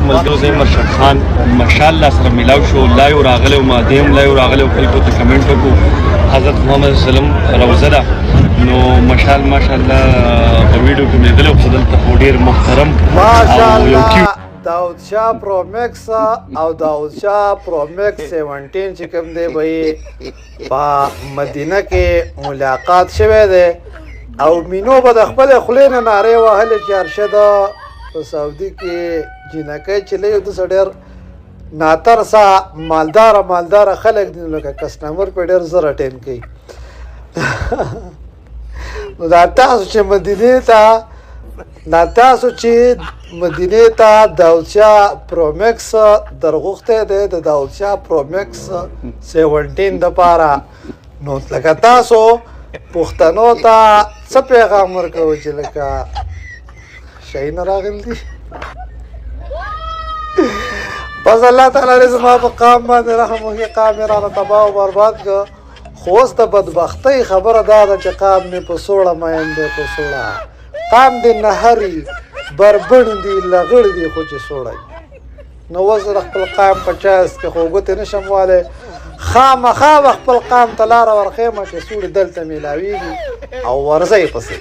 ملګرو زه مرشد خان ماشاءالله سره ملاو شو لایو راغلی او ما دیم لایو راغلی او خلکو ته کمنټ وکړو حضرت محمد وسلم روزه ده نو ماشاءالله په ویډیو کې مې لیدلی خو دلته ډېر محترم ماشاءالله داود شاه پرو میکس او داود شاه پرو میکس 17 چې کوم دی به په مدینه کې ملاقات شوی دی او مینو به د خپلې خولې نه نارې وهلې چې ارشده په سعودي کې جینکۍ چې لوي داسې ډېر ناترسه مالداره خلک دي لکه کسټمر په ډېر زر اټین کوي نو دا تاسو چې مدینې ته داود شاه پرو میکس درغوښتی دی د داود شاه پرو میکس 17 دپاره نو لکه تاسو پښتنو ته څه پیغام ورکوئ چې لکه شاهینه راغلی دي بس الله تعالی دې زما په قام باندې رحم وکړي قام یې رانه تباه او برباد کړه خو اوس د بدبختۍ خبره دا ده چې قام مې په سوړه مین دی په سوړه قام دې نهري بربڼ دي لغړ دي خو چې سوړی نو اوس د خپل قام په چایس کې خو ګوتې نشم والی خامخا به خپل قام ته لاره ورخیمه چې سوړي دلته میلاویږي او ورځئ پسې